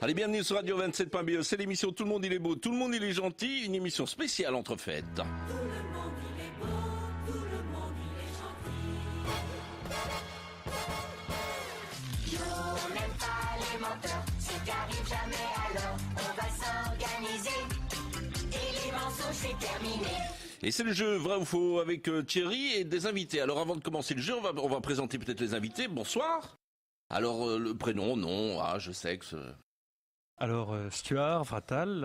Allez, bienvenue sur Radio 27.be, c'est l'émission Tout le monde il est beau, tout le monde il est gentil, une émission spéciale entre fêtes. Tout le monde il est beau, tout le monde il est gentil. Nous n'aime pas les menteurs, ce qui arrive jamais alors. On va s'organiser et les mensonges c'est terminé. Et c'est le jeu vrai ou faux avec Thierry et des invités. Alors avant de commencer le jeu, on va présenter peut-être les invités. Bonsoir. Alors le prénom, nom, âge, sexe. Alors, Stuart, Fatal.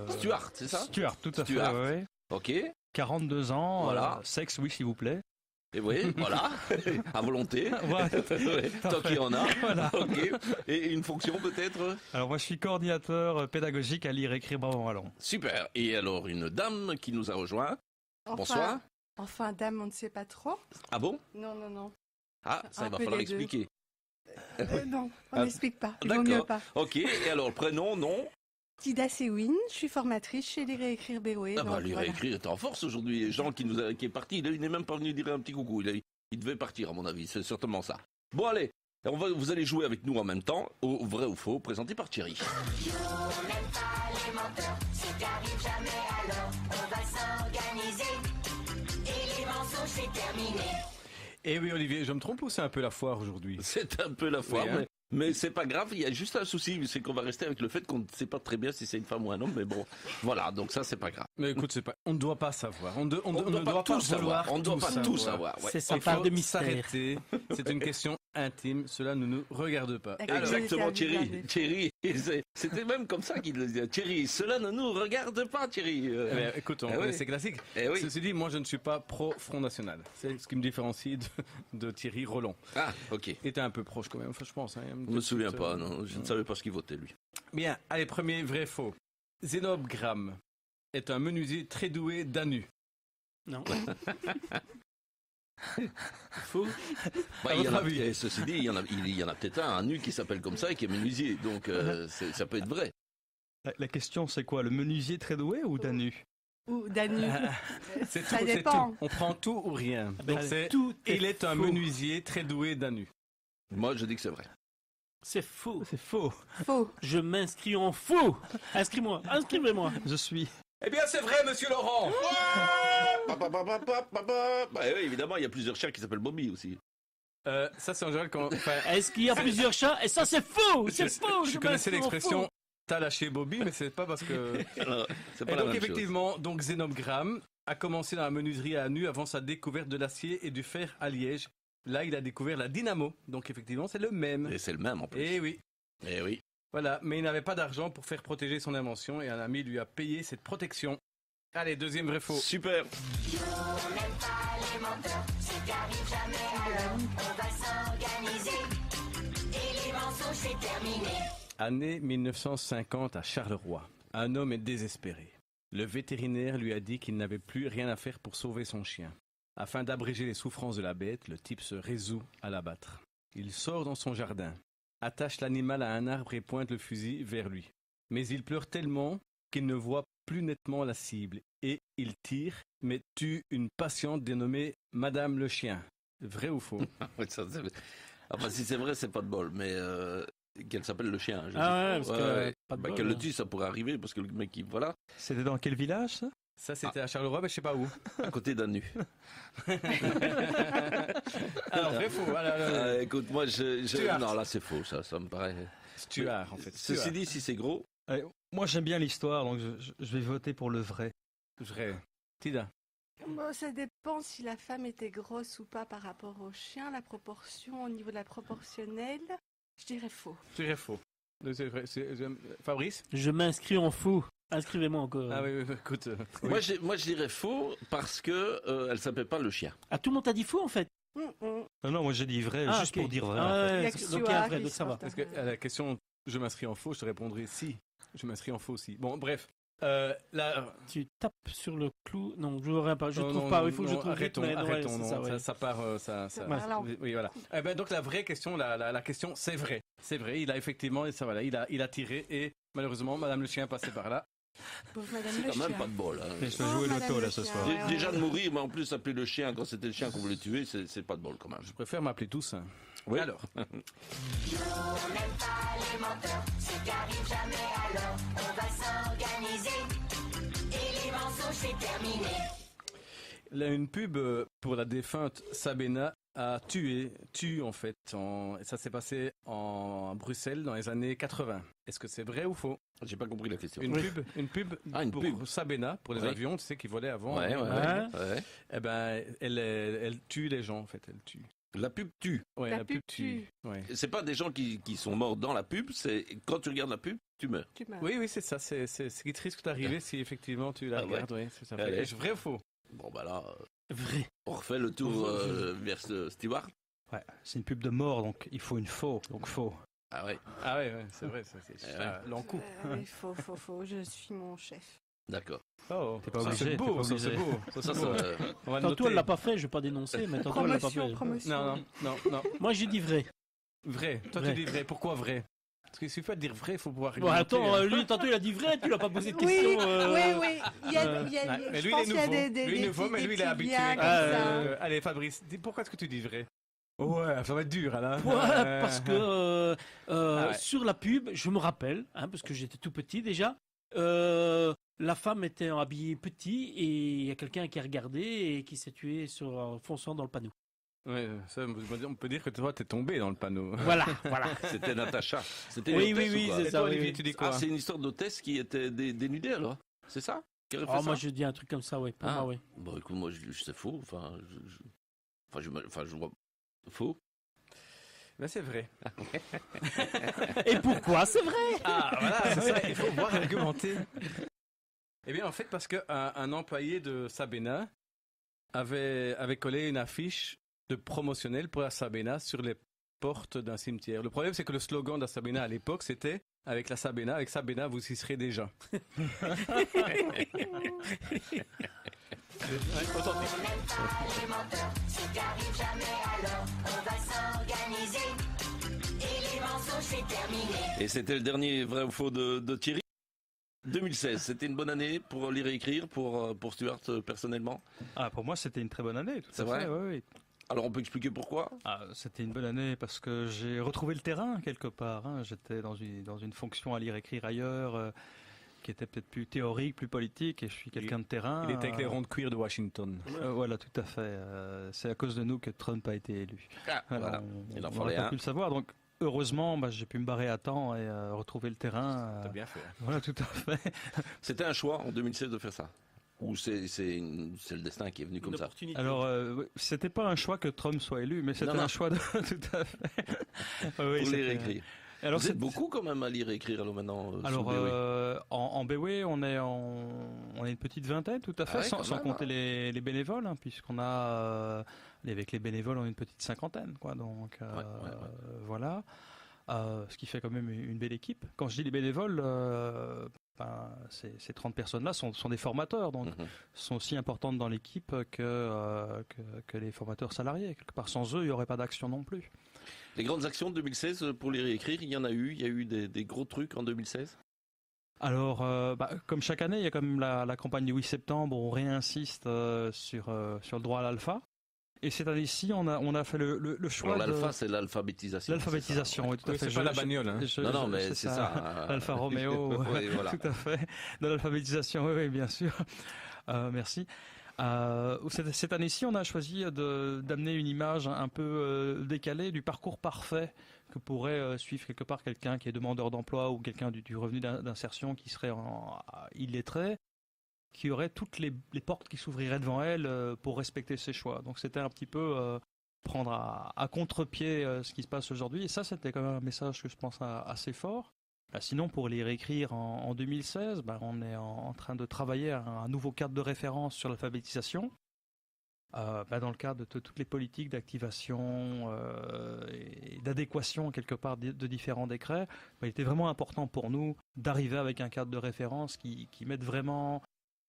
Stuart, c'est ça? Stuart, tout à Stuart. fait, ouais. Ok. 42 ans, Voilà. sexe, oui, s'il vous plaît. Et oui, voilà. À volonté. Voilà. Ouais, tant qu'il y en a. Voilà. Ok. Et une fonction peut-être? Alors, moi, je suis coordinateur pédagogique à lire, écrire, bravo, wallon. Super. Et alors une dame qui nous a rejoint. Bonsoir. Enfin, dame, on ne sait pas trop. Ah bon? Non. Ah, ça il va peu falloir des deux. expliquer. Non, on Ah, n'explique pas. Il vaut mieux D'accord. pas. Ok. Et alors prénom, nom? Tida Sewin, je suis formatrice chez Lire et écrire Béroué. Ah bah donc lui voilà. réécrire était en force aujourd'hui. Jean qui est parti, il n'est même pas venu dire un petit coucou. Il devait partir à mon avis, c'est certainement ça. Bon allez, vous allez jouer avec nous en même temps, au vrai ou faux, présenté par Thierry. Nous n'aime pas les menteurs, ce qui arrive jamais alors. On va s'organiser et les mensonges c'est terminé. Eh oui, Olivier, je me trompe ou c'est un peu la foire aujourd'hui? C'est un peu la foire, Oui, hein. mais c'est pas grave, il y a juste un souci, c'est qu'on va rester avec le fait qu'on ne sait pas très bien si c'est une femme ou un homme, mais bon, voilà, donc ça c'est pas grave. Mais écoute, on ne doit pas savoir. On ne doit doit pas tout vouloir savoir, on ne doit pas tout savoir. Ouais. C'est sa Il part faut de mystère. s'arrêter. C'est une question intime. Cela ne nous regarde pas. D'accord. Exactement, J'ai été Thierry, c'était même comme ça qu'il le disait. Thierry, cela ne nous regarde pas, Thierry. Eh bien, écoute, oui. c'est classique. Eh oui. Ceci dit, moi, je ne suis pas pro-Front National. C'est ce qui me différencie de Thierry Roland. Ah, ok. Il était un peu proche quand même, enfin, je pense. Hein. Je me souviens pas, non, je ne savais pas ce qu'il votait, lui. Bien, allez, premier vrai-faux. Zénobe Gramme est un menuisier très doué d'anu. Non. Faux. Bah, À il y en votre a, avis. et ceci dit, il y en a peut-être un nu qui s'appelle comme ça et qui est menuisier, donc ça peut être vrai. La question, c'est quoi? Le menuisier très doué ou Danu? Ou Danu. C'est Ça tout, c'est dépend. tout. On prend tout ou rien. Ben, Donc c'est tout est il est un faux. menuisier très doué d'anu. Moi, je dis que c'est vrai. C'est faux. C'est faux. Faux. Je m'inscris en faux. Inscrivez-moi. Je suis. Eh bien, c'est vrai, monsieur Laurent. Bah oui, évidemment, il y a plusieurs chiens qui s'appellent Bobby aussi. Ça, c'est en général quand. Enfin, Est-ce qu'il y a plusieurs chats? Et ça, c'est faux. C'est faux. je Je connaissais m'inscris en l'expression faux. t'as lâché Bobby, mais c'est pas parce que. Alors, c'est pas Et la donc, même chose. effectivement, donc Zénobe Gramme a commencé dans la menuiserie à nu avant sa découverte de l'acier et du fer à Liège. Là, il a découvert la dynamo. Donc, effectivement, c'est le même. Et c'est le même en plus. Eh oui. Eh oui. Voilà, mais il n'avait pas d'argent pour faire protéger son invention et un ami lui a payé cette protection. Allez, deuxième vrai faux. Super. Nous n'aime pas les menteurs, ce qui arrive jamais alors. On va s'organiser et les mensonges c'est terminé. Année 1950 à Charleroi. Un homme est désespéré. Le vétérinaire lui a dit qu'il n'avait plus rien à faire pour sauver son chien. Afin d'abréger les souffrances de la bête, le type se résout à l'abattre. Il sort dans son jardin, attache l'animal à un arbre et pointe le fusil vers lui. Mais il pleure tellement qu'il ne voit plus nettement la cible et il tire, mais tue une patiente dénommée Madame le Chien. Vrai ou faux? Ouais, enfin, si c'est vrai, c'est pas de bol, mais qu'elle s'appelle le chien. Je dis. Ah ouais, parce que pas de Bah, bol, qu'elle le hein. tue, ça pourrait arriver, parce que le mec, voilà, C'était dans quel village, ça? Ça, c'était à Charleroi, mais je sais pas où. à côté d'un nu. Alors, vrai faux. Écoute, moi, Stuart. non, là, c'est faux, ça me paraît. Stuart, en fait. Ceci Stuart. dit, si c'est gros, Moi, j'aime bien l'histoire, donc je vais voter pour le vrai. Vrai. Tida. Bon, ça dépend si la femme était grosse ou pas par rapport au chien. La proportion, au niveau de la proportionnelle, je dirais faux. Je dirais faux. C'est vrai. Fabrice? Je m'inscris en faux. Inscrivez-moi encore. Ah oui, écoute. Oui. moi, je dirais faux, parce que elle s'appelle pas le chien. Ah, tout le monde t'a dit faux, en fait. Non, moi, j'ai dit vrai, Ah, juste ok. pour dire vrai. Ah, en fait. ouais, Il y a que donc il y a un Stuart vrai, qui donc ça va. sort. Parce que à la question je m'inscris en faux, je te répondrai si. Je m'inscris en faux aussi. Bon, bref. Là, Tu tapes sur le clou. Non, je veux rien pas. Je non, trouve non, pas. non, Il faut que je non, trouve. arrêtons, vite, mais non, ouais, arrêtons, c'est non, ça, ouais. ça part, ça. Voilà. Oui, voilà. Eh ben, donc la vraie question, la question, c'est vrai. C'est vrai. Il a effectivement, et ça voilà, il a tiré et malheureusement, Madame le chien passait par là. Pauvre Madame C'est le quand même chien. pas de bol. Hein. Mais je vais Oh, jouer Madame l'auto, le là, ce chien. soir. Ouais, Déjà de mourir, mais en plus appeler le chien quand c'était le chien qu'on voulait tuer, c'est pas de bol quand même. Je préfère m'appeler Toussaint. Oui. Alors, Nous, on n'aime pas les menteurs, ce qui arrive jamais alors. On va s'organiser et les mensonges c'est terminé. une pub pour la défunte Sabena a tue en fait. Ça s'est passé en Bruxelles dans les années 80. Est-ce que c'est vrai ou faux? J'ai pas compris la question. Une pub une pour pub. Sabena, pour les Oui. avions, tu sais, qui volaient avant. Ouais. Eh ben, elle tue les gens en fait, elle tue. La pub tue. Ouais, La pub tue. Ouais. C'est pas des gens qui sont morts dans la pub, c'est quand tu regardes la pub, tu meurs. Tu meurs. Oui, c'est ça. C'est ce qui te risque d'arriver si effectivement tu la Ah ouais. regardes. Ouais, c'est ça. Allez. Est-ce vrai ou faux? Bon bah là, Vrai. on refait le tour vers Stewart. Ouais, c'est une pub de mort, donc il faut une faux, donc faux. Ah ouais, Ah ouais, c'est vrai. Ça, l'encoup. Faux. Je suis mon chef. d'accord. Oh, T'es pas ça, obligé, c'est t'es beau, pas ça, c'est obligé. beau. Ça, On va le Tantôt noter. elle l'a pas fait, je vais pas dénoncer, mais tantôt elle l'a pas fait. Promotion. Non. Moi j'ai dit vrai. Vrai. Toi, Vrai. tu dis vrai. Pourquoi vrai? Parce qu'il suffit pas de dire vrai, il faut pouvoir Bon, argumenter, attends, hein. lui tantôt il a dit vrai, tu l'as pas posé de Oui, question. oui. Mais Je lui, pense il qu'il y est a nouveau. des Lui, il est nouveau, mais lui, il est petits habitué. liens comme Ah, ça. Allez, Fabrice, pourquoi est-ce que tu dis vrai? Ouais, ça va être dur, Alain. Ouais, parce que ouais. sur la pub, je me rappelle, parce que j'étais tout petit déjà, la femme était habillée petit et il y a quelqu'un qui a regardé et qui s'est tué en fonçant dans le panneau. Ouais, ça, on peut dire que toi, t'es tombé dans le panneau. Voilà. C'était Natacha. C'était Oui, une hôtesse oui, ou quoi c'est Et ça, toi, oui, Olivier, oui. tu dis quoi? Ah, c'est une histoire d'hôtesse qui était dénudée alors. C'est ça? Qui aurait fait Oh, ça moi je dis un truc comme ça, oui. Pour moi, oui. Bon, écoute, moi, je sais faux. Je vois faux. Ben, c'est vrai. Et pourquoi c'est vrai? Ah, voilà, c'est ça, il faut pouvoir argumenter. Eh bien, en fait, parce qu'un employé de Sabena avait collé une affiche de promotionnelle pour la Sabena sur les portes d'un cimetière. Le problème, c'est que le slogan de la Sabena à l'époque, c'était « Avec Sabena, vous y serez déjà ». On n'aime pas les menteurs, ce qui arrive jamais alors. On va s'organiser et les mensonges c'est terminé. Et c'était le dernier vrai ou faux de Thierry. 2016, c'était une bonne année pour lire et écrire, pour Stuart personnellement. Ah, pour moi, c'était une très bonne année. Tout C'est à vrai fait, oui. Alors on peut expliquer pourquoi? Ah, c'était une bonne année parce que j'ai retrouvé le terrain quelque part. J'étais dans une fonction à lire écrire ailleurs qui était peut-être plus théorique, plus politique, et je suis quelqu'un de terrain. Il était avec les ronds de cuir de Washington. Voilà, tout à fait. C'est à cause de nous que Trump a été élu. Ah, voilà. Il en On fallait n'aurait pas un. pu le savoir. Donc, heureusement, j'ai pu me barrer à temps et retrouver le terrain. T'as bien fait. Voilà, tout à fait. C'était un choix en 2016 de faire ça? Ou c'est le destin qui est venu comme ça? Alors, c'était pas un choix que Trump soit élu, mais c'était Non. un choix de tout à fait. Oui, Pour lire c'était- et écrire. Alors, Vous êtes beaucoup quand même à lire et écrire alors maintenant Alors, sous BW. en BW, on est une petite vingtaine, tout à fait, Ah ouais, quand sans même, compter hein. les bénévoles, puisqu'on a, avec les bénévoles, on est une petite cinquantaine, quoi. Donc, Ouais. voilà. Ce qui fait quand même une belle équipe. Quand je dis les bénévoles, ces 30 personnes-là sont des formateurs, donc Mhm. sont aussi importantes dans l'équipe que les formateurs salariés. Quelque part, sans eux, il n'y aurait pas d'action non plus. Les grandes actions de 2016 pour lire et écrire, il y en a eu. Il y a eu des gros trucs en 2016. Alors, comme chaque année, il y a quand même la campagne du 8 septembre où on réinsiste sur le droit à l'alpha. Et cette année-ci, on a fait le choix Alors de... l'alpha, c'est l'alphabétisation. L'alphabétisation, c'est ça, oui, tout à Oui, fait. c'est pas la bagnole. Hein. Non, mais c'est ça. L'Alfa Romeo, Oui, voilà. tout à fait. De l'alphabétisation, oui, bien sûr. Merci. Cette année-ci, on a choisi d'amener une image un peu décalée du parcours parfait que pourrait suivre quelque part quelqu'un qui est demandeur d'emploi ou quelqu'un du revenu d'insertion qui serait illettré, qui aurait toutes les portes qui s'ouvriraient devant elle pour respecter ses choix. Donc c'était un petit peu prendre à contre-pied ce qui se passe aujourd'hui. Et ça, c'était quand même un message que je pense assez fort. Sinon, pour les réécrire en 2016, on est en train de travailler à un nouveau cadre de référence sur l'alphabétisation. Dans le cadre de toutes les politiques d'activation et d'adéquation quelque part de différents décrets, il était vraiment important pour nous d'arriver avec un cadre de référence qui mette vraiment,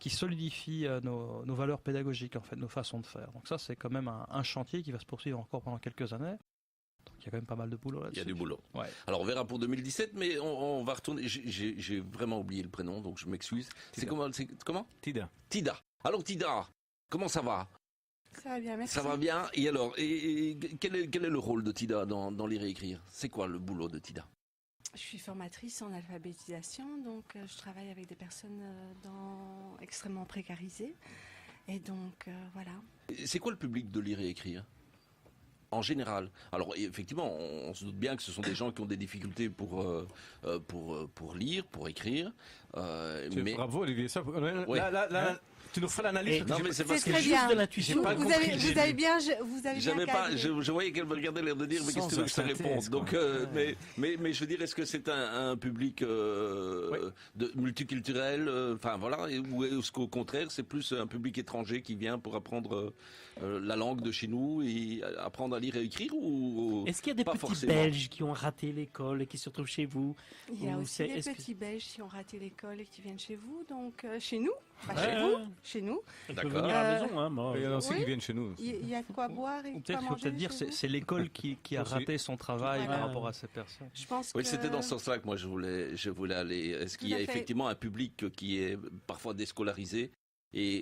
qui solidifie nos valeurs pédagogiques, en fait, nos façons de faire. Donc ça, c'est quand même un chantier qui va se poursuivre encore pendant quelques années. Donc il y a quand même pas mal de boulot là-dessus. Il y a du boulot. Ouais. Alors on verra pour 2017, mais on va retourner. J'ai vraiment oublié le prénom, donc je m'excuse. C'est comment? Tida. Tida. Alors Tida, comment ça va? Ça va bien, merci. Ça va bien. Et alors, quel est le rôle de Tida dans lire et écrire? C'est quoi le boulot de Tida? Je suis formatrice en alphabétisation, donc je travaille avec des personnes extrêmement précarisées. Et donc, voilà. C'est quoi le public de lire et écrire en général? Alors effectivement, on se doute bien que ce sont des gens qui ont des difficultés pour lire, pour écrire. Mais Bravo Olivier. Ça, Ouais. là, tu nous feras l'analyse. non, mais c'est parce C'est que très je- bien. juste de l'intuition. J'ai pas Vous compris avez, le vous début. avez bien, vous avez bien j'avais pas, cadré. je voyais qu'elle me regardait l'air de dire mais qu'est-ce que tu veux que je te Sans réponde? synthèse, Donc, quoi. mais je veux dire, est-ce que c'est un public multiculturel, enfin voilà, ou est-ce qu'au contraire c'est plus un public étranger qui vient pour apprendre la langue de chez nous et apprendre à lire et écrire, ou Est-ce qu'il y a des pas petits forcément. Belges qui ont raté l'école et qui se retrouvent chez vous? Il y a Ou aussi c'est- des est-ce que- petits Belges qui ont raté l'école et qui viennent chez vous, donc chez nous, pas Ouais, chez ouais. vous, chez nous. Ils peuvent D'accord. venir à la maison, hein, moi. Il y en a aussi Oui. qui viennent chez nous. Il y a de quoi boire et Ou de peut-être quoi qu'il faut manger peut-être dire chez c'est vous. c'est l'école qui a Aussi. raté son travail Voilà. par rapport à ces personnes. Je pense Oui, que c'était dans ce sens-là que moi je voulais aller. Est-ce qu'il y Tout a à fait. effectivement un public qui est parfois déscolarisé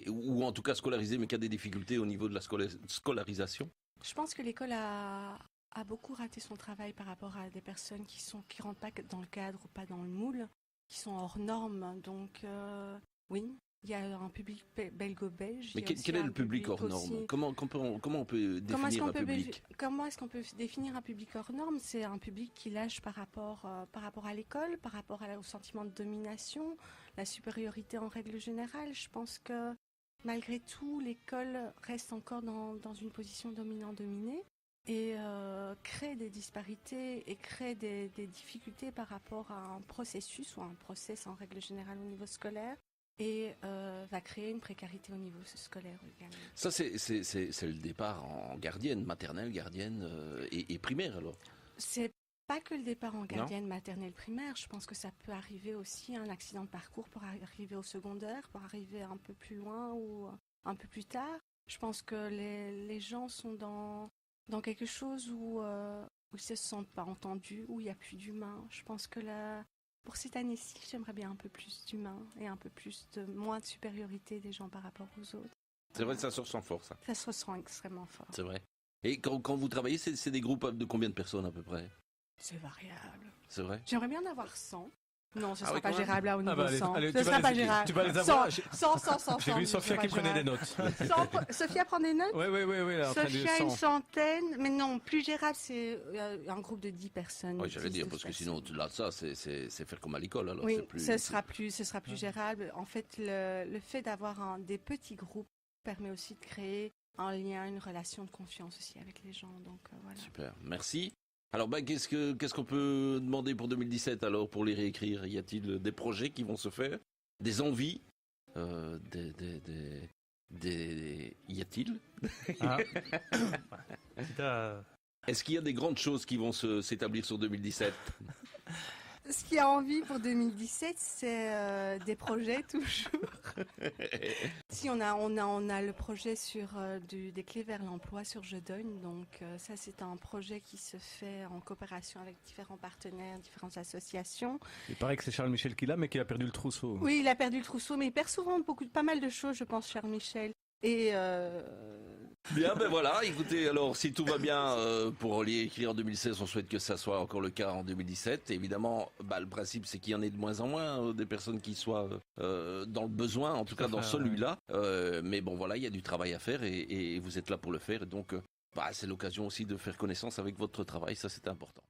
ou en tout cas scolarisé mais qui a des difficultés au niveau de la scolarisation? Je pense que l'école a beaucoup raté son travail par rapport à des personnes qui rentrent pas dans le cadre ou pas dans le moule, qui sont hors normes. Donc oui, il y a un public belgo-belge. Mais il y a aussi quel est un le public hors aussi- norme? Comment on peut Comment est-ce définir qu'on un peut, public? comment est-ce qu'on peut définir un public hors norme? C'est un public qui lâche par rapport à l'école, par rapport au sentiment de domination, la supériorité en règle générale. Je pense que malgré tout, l'école reste encore dans une position dominant-dominée et crée des disparités et crée des difficultés par rapport à un processus ou un process en règle générale au niveau scolaire et va créer une précarité au niveau scolaire également. Ça, c'est le départ en gardienne, maternelle, gardienne et primaire alors. C'est pas que le départ en gardienne maternelle primaire. Je pense que ça peut arriver aussi un accident de parcours pour arriver au secondaire, pour arriver un peu plus loin ou un peu plus tard. Je pense que les gens sont dans quelque chose où ils se sentent pas entendus, où il n'y a plus d'humain. Je pense que pour cette année-ci, j'aimerais bien un peu plus d'humain et un peu plus moins de supériorité des gens par rapport aux autres. C'est vrai que ça se ressent fort, ça. Ça se ressent extrêmement fort. C'est vrai. Et quand vous travaillez, c'est des groupes de combien de personnes à peu près? C'est variable. C'est vrai? J'aimerais bien en avoir 100. Non, ce ne Ah sera oui, pas quand même. gérable à au niveau bah, allez, 100. allez, Ce tu ne vas sera les- pas gérable. tu vas les avoir. 100. J'ai vu Sophia qui prenait des notes. Sophia prend des notes. Oui, là, en train de Sophia, une 100. centaine. Mais non, plus gérable, c'est un groupe de 10 personnes. Oui, j'allais 10, dire, 12 parce que personnes. sinon, au-delà de ça, c'est faire comme à l'école. Alors, Oui, c'est plus, ce sera plus gérable. En fait, le fait d'avoir des petits groupes permet aussi de créer un lien, une relation de confiance aussi avec les gens. Donc voilà. Super, merci. Alors, qu'est-ce qu'on peut demander pour 2017 alors, pour les réécrire? Y a-t-il des projets qui vont se faire? Des envies? Y a-t-il? Ah. Tida, Est-ce qu'il y a des grandes choses qui vont s'établir sur 2017? Ce qui a envie pour 2017, c'est des projets toujours. Si on a le projet sur des clés vers l'emploi sur Je Donne, donc ça c'est un projet qui se fait en coopération avec différents partenaires, différentes associations. Il paraît que c'est Charles Michel qui l'a, mais qu'il a perdu le trousseau. Oui, il a perdu le trousseau, mais il perd souvent pas mal de choses, je pense, Charles Michel. Et Bien, ben voilà, écoutez, alors si tout va bien pour les écrire en 2016, on souhaite que ça soit encore le cas en 2017. Évidemment, le principe c'est qu'il y en ait de moins en moins des personnes qui soient dans le besoin, en tout cas dans celui-là. Mais bon voilà, il y a du travail à faire et vous êtes là pour le faire. Et donc, c'est l'occasion aussi de faire connaissance avec votre travail, ça c'est important.